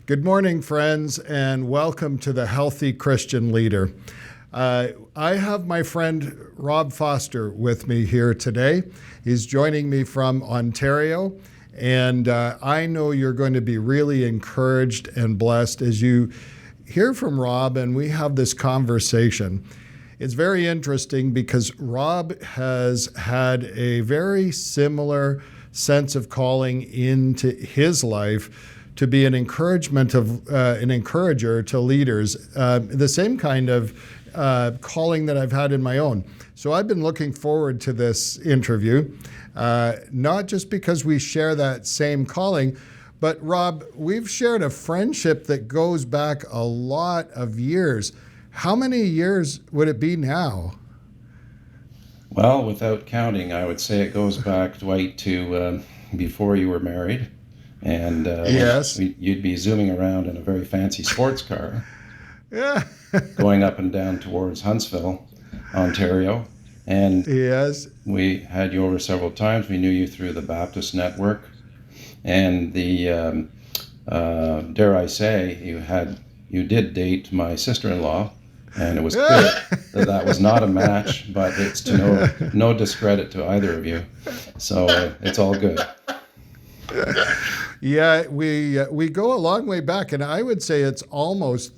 Good morning, friends, and welcome to the Healthy Christian Leader. I have my friend Rob Foster with me here today. He's joining me from Ontario, and I know you're going to be really encouraged and blessed as you hear from Rob and we have this conversation. It's very interesting because Rob has had a very similar sense of calling into his life to be an encourager to leaders, the same kind of calling that I've had in my own. So I've been looking forward to this interview, not just because we share that same calling, but Rob, we've shared a friendship that goes back a lot of years. How many years would it be now? Well, without counting, I would say it goes back, Dwight, to before you were married. And Yes. you'd be zooming around in a very fancy sports car, Yeah. going up and down towards Huntsville, Ontario. And Yes. we had you over several times. We knew you through the Baptist network. And dare I say, you did date my sister-in-law. And it was clear that was not a match, but it's to no discredit to either of you. So it's all good. Yeah, we go a long way back, and I would say it's almost,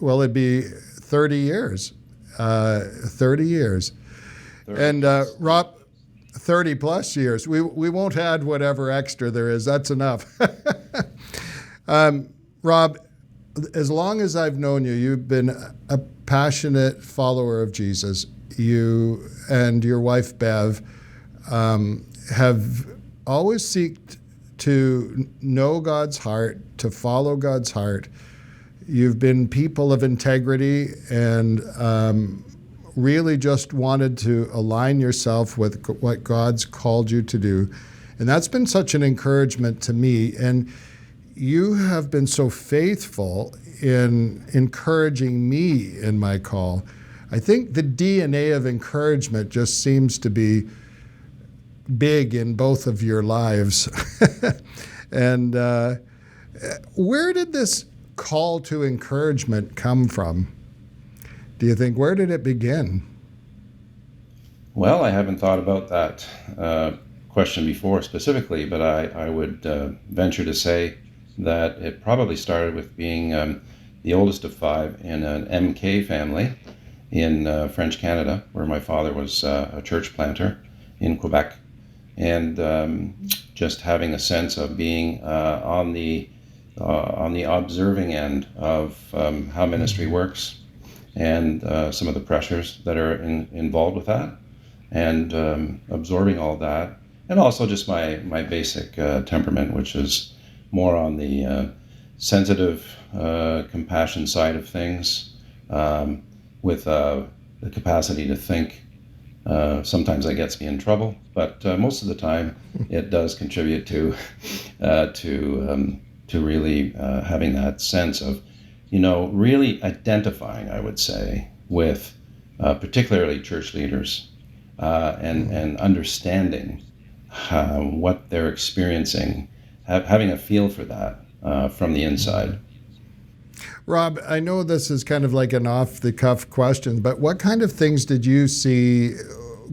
it'd be 30 years. 30 years. 30 And years. Rob, 30 plus years. We won't add whatever extra there is. That's enough. Rob, as long as I've known you, you've been a passionate follower of Jesus. You and your wife, Bev, have always sought to know God's heart, to follow God's heart. You've been people of integrity and really just wanted to align yourself with what God's called you to do. And that's been such an encouragement to me. And you have been so faithful in encouraging me in my call. I think the DNA of encouragement just seems to be big in both of your lives. And where did this call to encouragement come from? Do you think, where did it begin? Well, I haven't thought about that question before specifically, but I would venture to say that it probably started with being the oldest of five in an MK family in French Canada, where my father was a church planter in Quebec. And just having a sense of being on the observing end of how ministry works and some of the pressures that are involved with that, and absorbing all that, and also just my basic temperament, which is more on the sensitive, compassion side of things, with the capacity to think. Sometimes that gets me in trouble, but most of the time it does contribute to really having that sense of, really identifying, I would say, with particularly church leaders and understanding what they're experiencing, having a feel for that from the inside. Rob, I know this is kind of like an off-the-cuff question, but what kind of things did you see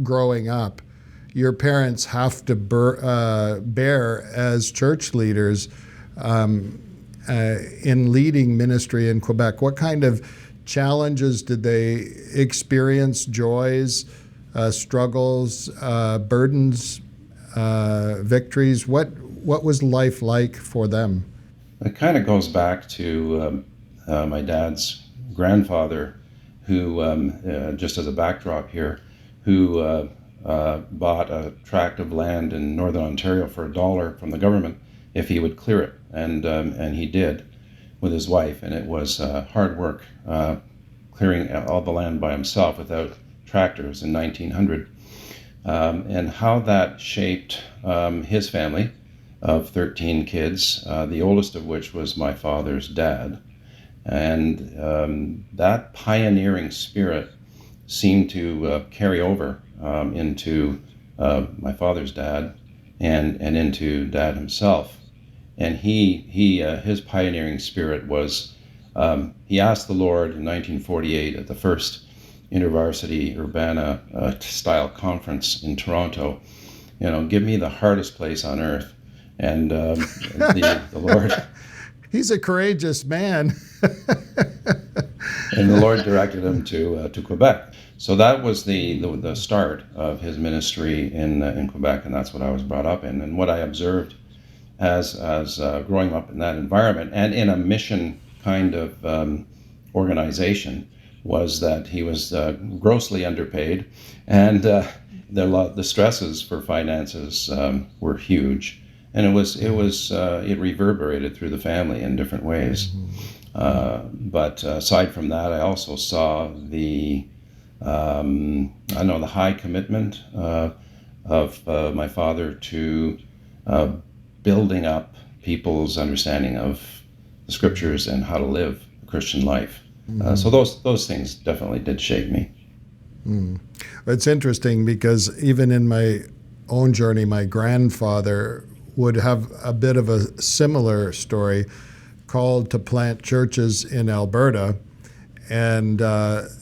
growing up your parents have to bear as church leaders in leading ministry in Quebec? What kind of challenges did they experience, joys, struggles, burdens, victories? What was life like for them? It kind of goes back to my dad's grandfather, who, just as a backdrop here, who bought a tract of land in northern Ontario for $1 from the government if he would clear it, and he did with his wife, and it was hard work clearing all the land by himself without tractors in 1900, and how that shaped his family of 13 kids, the oldest of which was my father's dad. And that pioneering spirit seemed to carry over into my father's dad and into Dad himself. and his pioneering spirit was, he asked the Lord in 1948 at the first InterVarsity Urbana style conference in Toronto, give me the hardest place on earth. And the Lord... He's a courageous man. And the Lord directed him to Quebec. So that was the start of his ministry in Quebec, and that's what I was brought up in. And what I observed as growing up in that environment and in a mission kind of organization was that he was grossly underpaid, and the stresses for finances were huge, and it reverberated through the family in different ways. But aside from that, I also saw the high commitment of my father to building up people's understanding of the scriptures and how to live a Christian life. So those things definitely did shape me. It's interesting because even in my own journey, my grandfather would have a bit of a similar story, called to plant churches in Alberta, and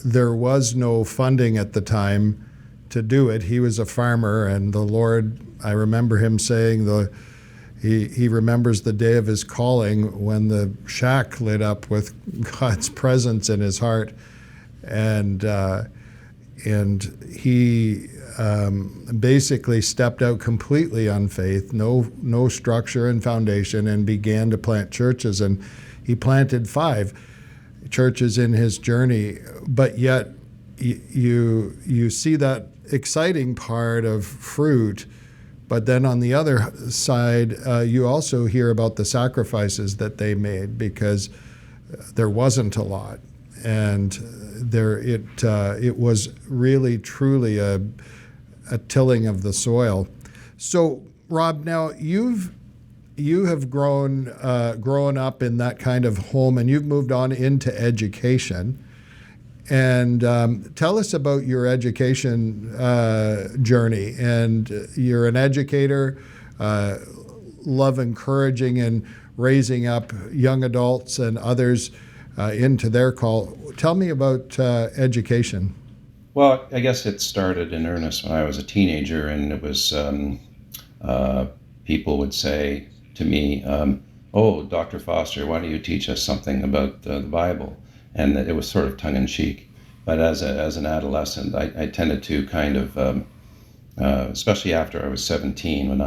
there was no funding at the time to do it. He was a farmer, and the Lord, I remember him saying he remembers the day of his calling when the shack lit up with God's presence in his heart, and he basically stepped out completely on faith, no structure and foundation, and began to plant churches. And he planted 5 churches in his journey. But yet you see that exciting part of fruit. But then on the other side, you also hear about the sacrifices that they made, because there wasn't a lot. And it was really, truly a tilling of the soil. So, Rob, now you have grown up in that kind of home, and you've moved on into education. And tell us about your education journey. And you're an educator, love encouraging and raising up young adults and others into their call. Tell me about education. Well, I guess it started in earnest when I was a teenager, and it was people would say to me, "Oh, Dr. Foster, why don't you teach us something about the Bible?" And it was sort of tongue-in-cheek. But as an adolescent, I tended to kind of, especially after I was 17, when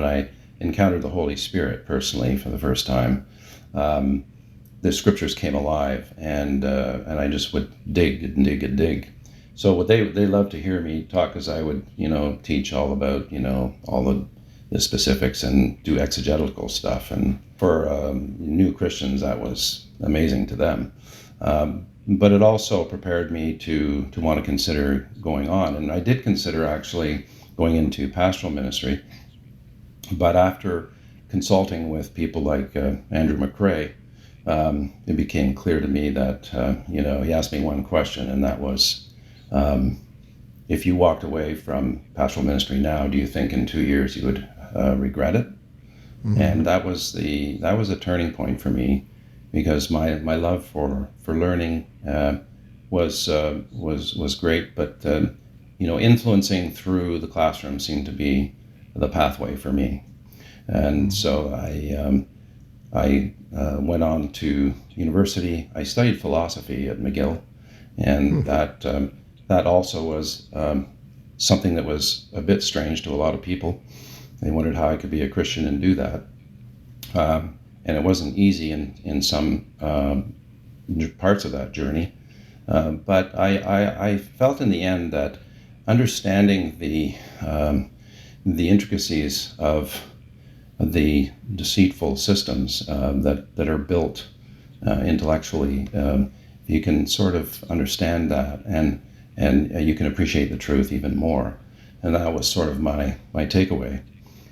I encountered the Holy Spirit personally for the first time. The scriptures came alive, and I just would dig and dig and dig. So what they loved to hear me talk, as I would teach all about all the specifics and do exegetical stuff. And for new Christians, that was amazing to them. But it also prepared me to want to consider going on, and I did consider actually going into pastoral ministry. But after consulting with people like Andrew McRae, it became clear to me that, he asked me one question, and that was, if you walked away from pastoral ministry now, do you think in 2 years you would regret it? Mm-hmm. And that was a turning point for me, because my love for learning was great, but influencing through the classroom seemed to be the pathway for me. And so I went on to university. I studied philosophy at McGill, and that also was something that was a bit strange to a lot of people. They wondered how I could be a Christian and do that. And it wasn't easy in some parts of that journey. But I felt in the end that understanding the intricacies of the deceitful systems that are built intellectually, you can sort of understand that, and you can appreciate the truth even more. And that was sort of my takeaway.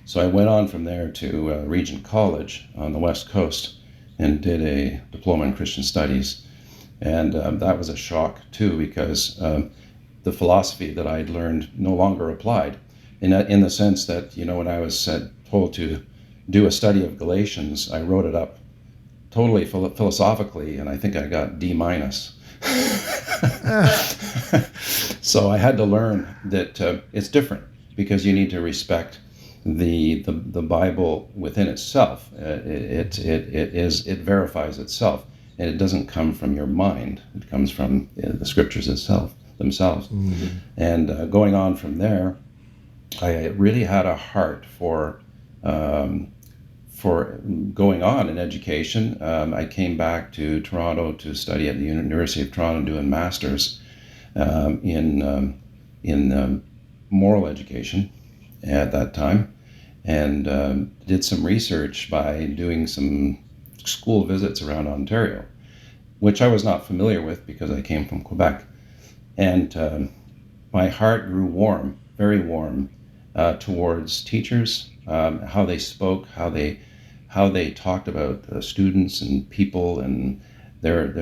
So I went on from there to Regent College on the West Coast and did a diploma in Christian Studies. And that was a shock too, because the philosophy that I'd learned no longer applied, in the sense that when I was told to do a study of Galatians. I wrote it up totally philosophically, and I think I got D-. So I had to learn that it's different, because you need to respect the Bible within itself. It verifies itself, and it doesn't come from your mind. It comes from the scriptures themselves. Mm-hmm. And going on from there, I really had a heart for going on in education. I came back to Toronto to study at the University of Toronto, doing masters in moral education at that time, and did some research by doing some school visits around Ontario, which I was not familiar with because I came from Quebec. And my heart grew warm, very warm, towards teachers, how they spoke, how they talked about students and people, and the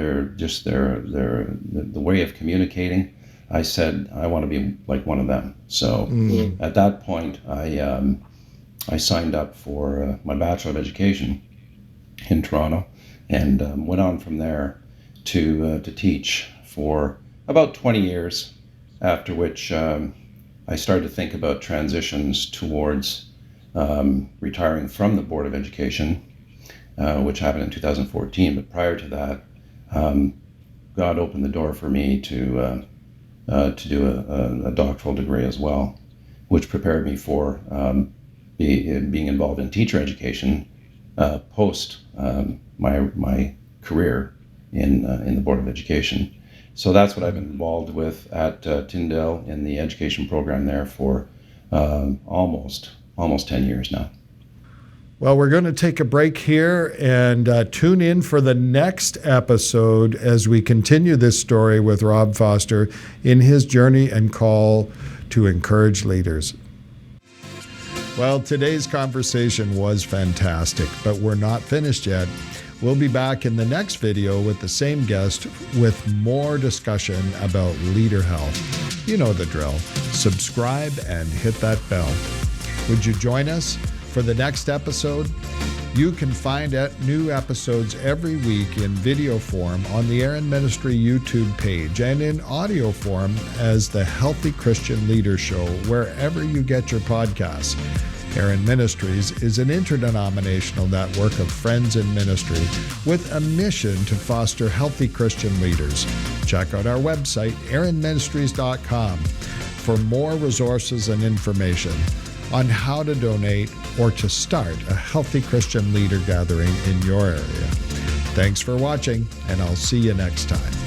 way of communicating. I said I want to be like one of them. So at that point, I signed up for my Bachelor of Education in Toronto, and went on from there to teach for about 20 years. After which I started to think about transitions towards retiring from the Board of Education, which happened in 2014. But prior to that, God opened the door for me to do a doctoral degree as well, which prepared me for being involved in teacher education post my career in the Board of Education. So that's what I've been involved with at Tyndale in the education program there for almost 10 years now. Well, we're going to take a break here and tune in for the next episode as we continue this story with Rob Foster in his journey and call to encourage leaders. Well, today's conversation was fantastic, but we're not finished yet. We'll be back in the next video with the same guest with more discussion about leader health. You know the drill. Subscribe and hit that bell. Would you join us for the next episode? You can find new episodes every week in video form on the Aaron Ministry YouTube page and in audio form as the Healthy Christian Leader Show wherever you get your podcasts. Aaron Ministries is an interdenominational network of friends in ministry with a mission to foster healthy Christian leaders. Check out our website, aaronministries.com, for more resources and information on how to donate or to start a healthy Christian leader gathering in your area. Thanks for watching, and I'll see you next time.